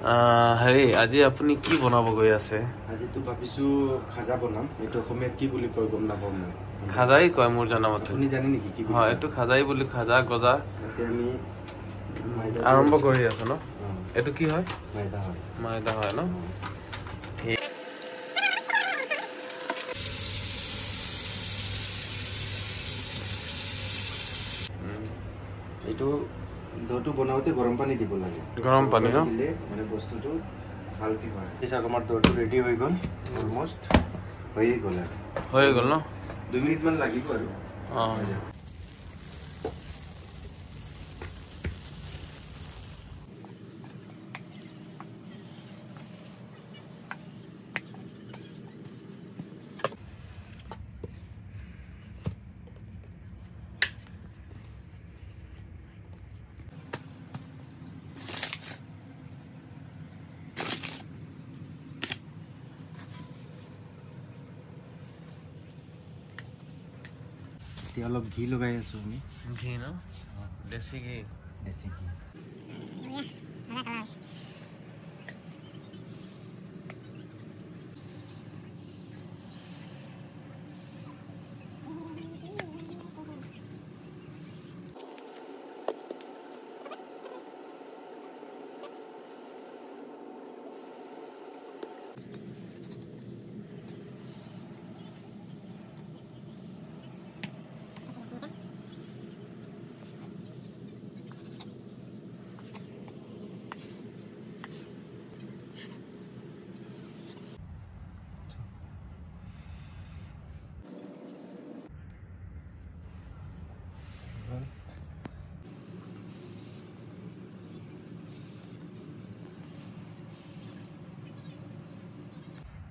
হেৰি আজি আপুনি কি বনাব গৈ আছে? আজি তো ভাবিছো খাজা বনাম। এটো অসমীয়াত কি বুলি কয় গম নাপাম মই। খাজাই কয় মোৰ জানামতে। আপুনি জানে নেকি কি? হয়, এটো খাজাই বুলি খাজা গজা। এতিয়া আমি আৰম্ভ কৰি আছো ন? এটো কি হয়? ময়দা হয়। ময়দা হয় ন? এটো দোটো বনাওতে গরম পানি দিব লাগে। গরম পানি ন? দিলে মানে বস্তুটো হালকি হয়। এই সাক আমার দোটো রেডি হয়ে গল। অলমোস্ট হয়ে গল। হয়ে গল ন? 2 মিনিট মান লাগিব আৰু। অলপ ঘি লগাই আছো আমি। ঘি ন? দেশি ঘি। দেশি ঘি।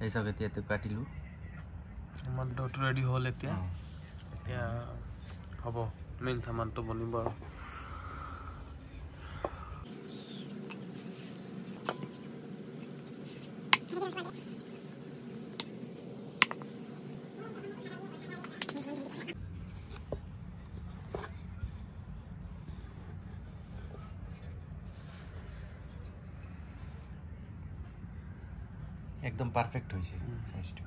এই সব এতিয়া কাটিলো। আমাৰ ডোটো ৰেডি হ'ল এতিয়া। এতিয়া হ'ব মেইন সামানটো বনিব আৰু। একদম পারফেক্ট হইছে সাইজটো।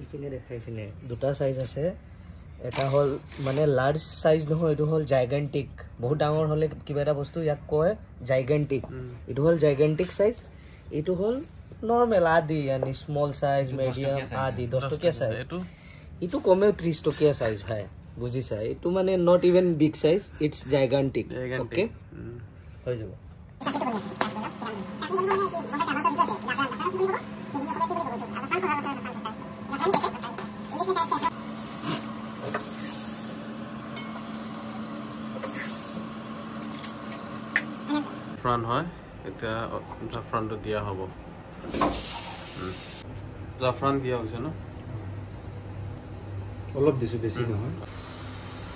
ইফিনে দেখা ইফিনে দুটা সাইজ আছে। এটা হল মানে লার্জ সাইজ নহয়, এটো হল জাইগান্টিক। বহুত ডাঙৰ হলে কিবা এটা বস্তু ইয়াক কয় জাইগান্টিক। এটো হল জাইগান্টিক সাইজ। এটো হল নরমাল আদি yani স্মল সাইজ মিডিয়াম আদি 10 টকিয়া সাইজ। এটো কমেও 30 টকিয়া সাইজ ভাই বুজিছা। এটো মানে not even big size, it's gigantic. Okay হৈ যাব। জাফরান হয়, এটা জাফরানটো দিয়া হ'ব। জাফরান দিয়া হৈছে ন? অলপ দিছো, বেছি নহয়।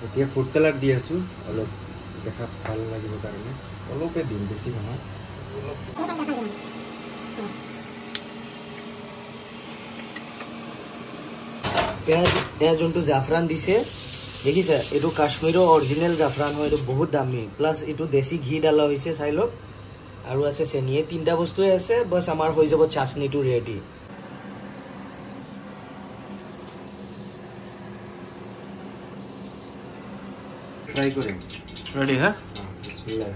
এতিয়া ফুড কালার দি আছো, অলপ দেখাত ভাল লাগিব কাৰণে অলপে দিম, বেছি নহয়। এয়া যোনটো জাফৰান দিছে দেখিছা, এইটো কাশ্মীৰৰ অৰিজিনেল জাফরান হয়। এইটো বহুত দামী, প্লাছ এইটো দেশী ঘি ডালা হৈছে চাই লওক। আৰু আছে চেনি। এই তিনিটা বস্তুৱে আছে, বাছ আমাৰ হৈ যাব চাটনিটো ৰেডি। ফ্ৰাই কৰে ৰেডি হ্যাঁ? বিসমিল্লাহ।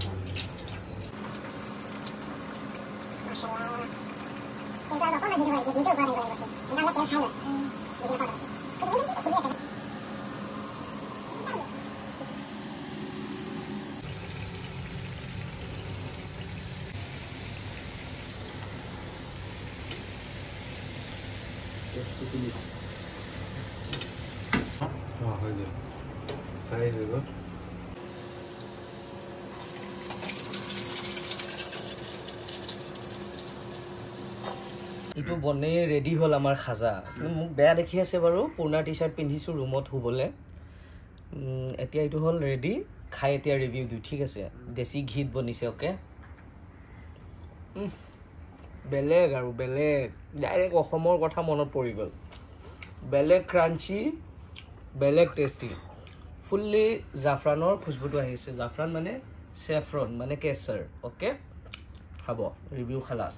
হৈ গ'ল, ফ্ৰাই হৈ গ'ল। এইটো বনে ৰেডি হ'ল আমাৰ খাজা। মোক বেয়া দেখি আছে বাৰু, পুৰণা টি চাৰ্ট পিন্ধিছোঁ ৰুমত শুবলৈ। এতিয়া এইটো হ'ল ৰেডি, খাই এতিয়া ৰিভিউ দিওঁ, ঠিক আছে? দেশী ঘিত বনিছে। অ'কে, বেলেগ আৰু বেলেগ, ডাইৰেক্ট অসমৰ কথা মনত পৰি গ'ল। বেলেগ ক্ৰাঞ্চি, বেলেগ টেষ্টি। ফুল্লি জাফৰানৰ খুচবুটো আহিছে। জাফৰান মানে সেফ্ৰন মানে কেশৰ ওকে হ'ব ৰিভিউ খালাস